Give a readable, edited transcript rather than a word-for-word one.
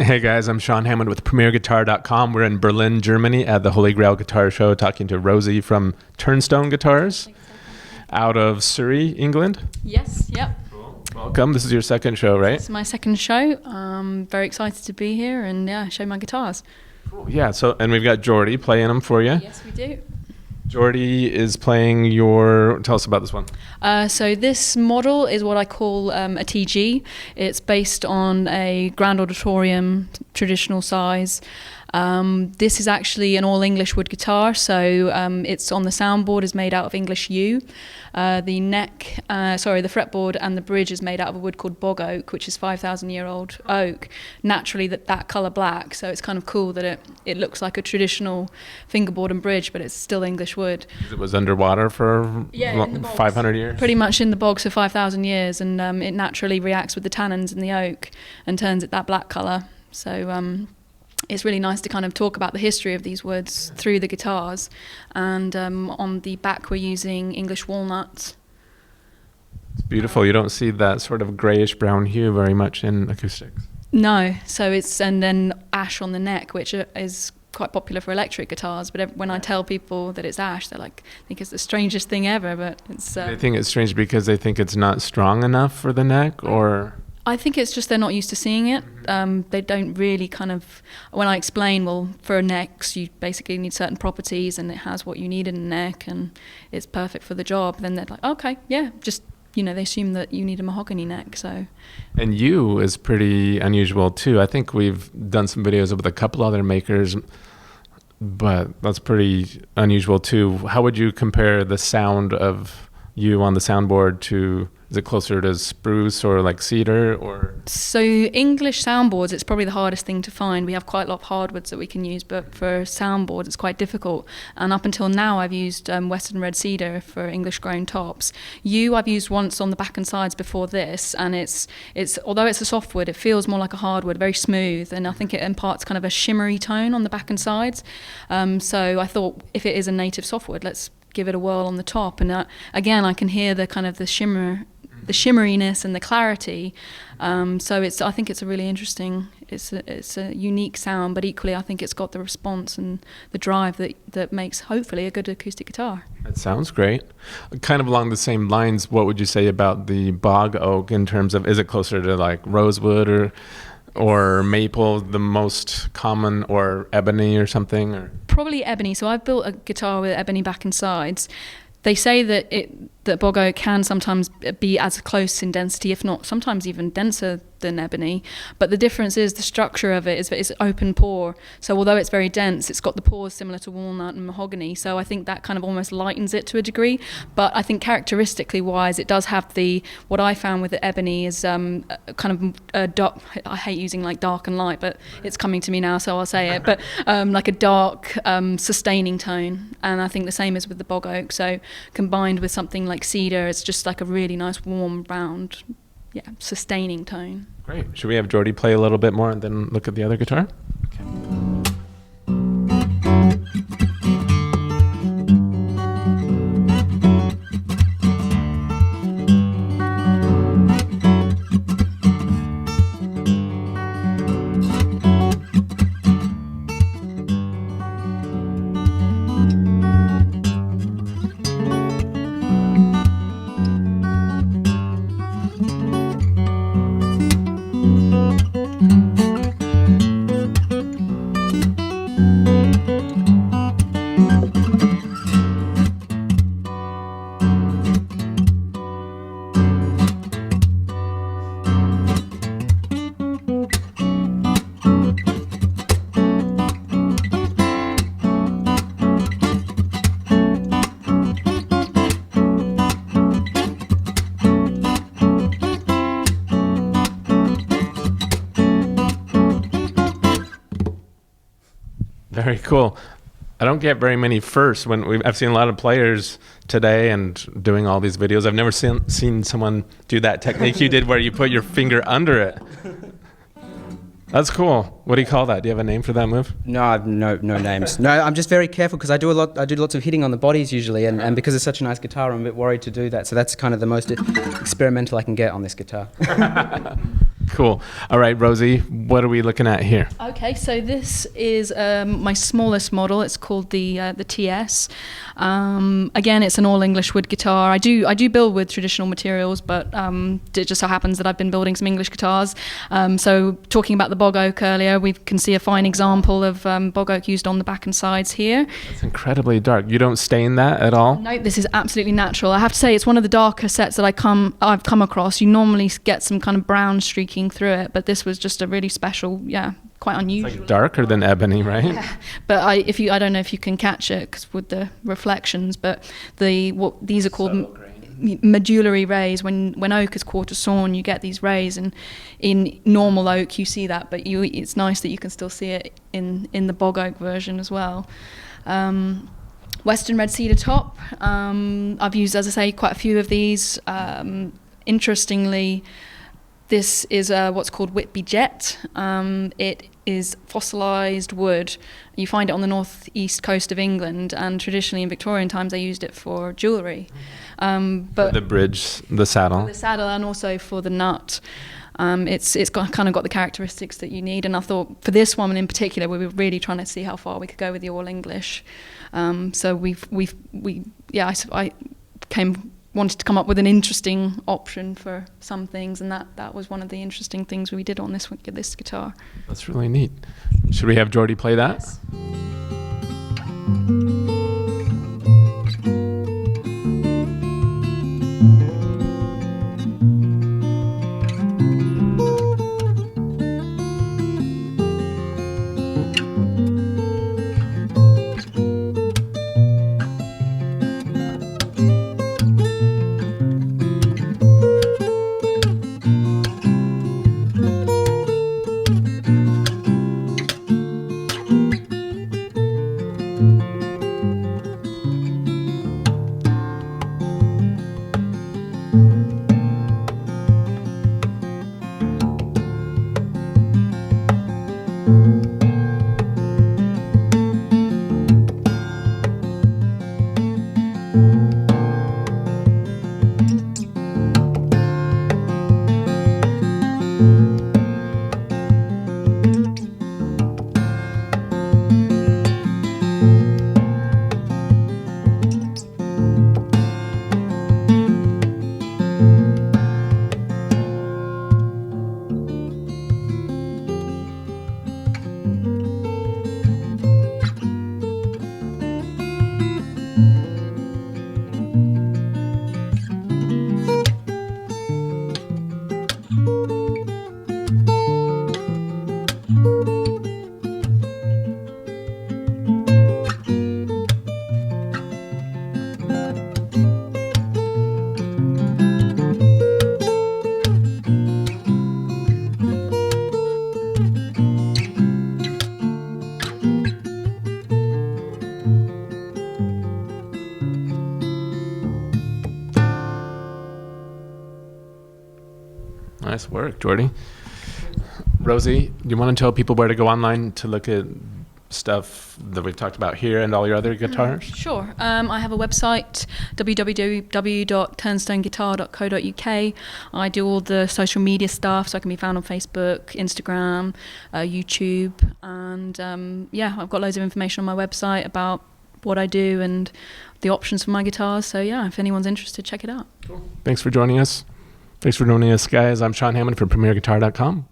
Hey guys, I'm Sean Hammond with PremierGuitar.com. We're in Berlin, Germany at the Holy Grail Guitar Show talking to Rosie from Turnstone Guitars out of Surrey, England. Yes, yep. Cool. Welcome. This is your second show, right? It's my second show. I'm very excited to be here and show my guitars. Cool. Yeah, and we've got Jordy playing them for you. Yes, we do. Jordy is playing tell us about this one. So this model is what I call a TG. It's based on a grand auditorium, traditional size. This is actually an all-English wood guitar, so it's on the soundboard is made out of English yew. The fretboard and the bridge is made out of a wood called bog oak, which is 5,000-year-old oak. Naturally, that colour black, so it's kind of cool that it looks like a traditional fingerboard and bridge, but it's still English wood. It was underwater for 500 years? Pretty much in the bogs for 5,000 years, and it naturally reacts with the tannins in the oak and turns it that black colour. So it's really nice to kind of talk about the history of these woods through the guitars. And on the back we're using English walnut. It's beautiful. You don't see that sort of grayish brown hue very much in acoustics. No, and then ash on the neck, which is quite popular for electric guitars, but when I tell people that it's ash, they're like, I think it's the strangest thing ever, but it's... They think it's strange because they think it's not strong enough for the neck, or... I think it's just they're not used to seeing it. They don't really kind of... When I explain, well, for necks, you basically need certain properties, and it has what you need in a neck, and it's perfect for the job, then they're like, okay, yeah, just, they assume that you need a mahogany neck, so... And yew is pretty unusual, too. I think we've done some videos with a couple other makers, but that's pretty unusual, too. How would you compare the sound of yew on the soundboard to... Is it closer to spruce or like cedar or? So English soundboards, it's probably the hardest thing to find. We have quite a lot of hardwoods that we can use, but for soundboards, it's quite difficult. And up until now, I've used Western red cedar for English grown tops. Yew I've used once on the back and sides before this, and it's although it's a softwood, it feels more like a hardwood, very smooth, and I think it imparts kind of a shimmery tone on the back and sides. So I thought if it is a native softwood, let's give it a whirl on the top. And again, I can hear the kind of the shimmeriness and the clarity. So I think it's a really interesting, it's a unique sound, but equally I think it's got the response and the drive that makes hopefully a good acoustic guitar. That sounds great. Kind of along the same lines, what would you say about the bog oak in terms of, is it closer to like rosewood or maple, the most common, or ebony or something? Or? Probably ebony. So I've built a guitar with ebony back and sides. They say that bog oak can sometimes be as close in density, if not sometimes even denser than ebony. But the difference is the structure of it is that it's open pore. So although it's very dense, it's got the pores similar to walnut and mahogany. So I think that kind of almost lightens it to a degree. But I think characteristically wise, it does have what I found with the ebony is kind of a dark, I hate using like dark and light, but it's coming to me now, so I'll say it. But like a dark, sustaining tone. And I think the same is with the bog oak. So combined with something like cedar, it's just like a really nice warm round sustaining tone. Great. Should we have Jordy play a little bit more and then look at the other guitar? Okay. Very cool. I don't get very many firsts. I've seen a lot of players today and doing all these videos. I've never seen someone do that technique you did where you put your finger under it. That's cool. What do you call that? Do you have a name for that move? No, I've no names. No, I'm just very careful because I do lots of hitting on the bodies usually, and because it's such a nice guitar, I'm a bit worried to do that. So that's kind of the most experimental I can get on this guitar. Cool. All right, Rosie, what are we looking at here? Okay, so this is my smallest model. It's called the TS. Again, it's an all English wood guitar. I do build with traditional materials, but it just so happens that I've been building some English guitars. So talking about the bog oak earlier, we can see a fine example of bog oak used on the back and sides here. It's incredibly dark. You don't stain that at all? No, this is absolutely natural. I have to say it's one of the darker sets that I've come across. You normally get some kind of brown streaking through it, but this was just a really special, quite unusual. It's like darker than ebony, right? Yeah. But I don't know if you can catch it because with the reflections, but these are called medullary rays. When oak is quarter sawn, you get these rays, and in normal oak you see that, but it's nice that you can still see it in the bog oak version as well. Western red cedar top. I've used, as I say, quite a few of these. Interestingly, this is what's called Whitby jet. It is fossilized wood. You find it on the northeast coast of England, and traditionally in Victorian times they used it for jewellery. But the bridge, the saddle. For the saddle, and also for the nut. It's kind of got the characteristics that you need, and I thought for this one in particular we were really trying to see how far we could go with the all English. So I wanted to come up with an interesting option for some things, and that was one of the interesting things we did on this guitar. That's really neat. Should we have Jordy play that? Yes. Nice work, Jordy. Rosie, do you want to tell people where to go online to look at stuff that we've talked about here and all your other guitars? Sure. I have a website, www.turnstoneguitar.co.uk. I do all the social media stuff, so I can be found on Facebook, Instagram, YouTube, and I've got loads of information on my website about what I do and the options for my guitars. So if anyone's interested, check it out. Cool. Thanks for joining us. Thanks for joining us, guys. I'm Sean Hammond from PremierGuitar.com.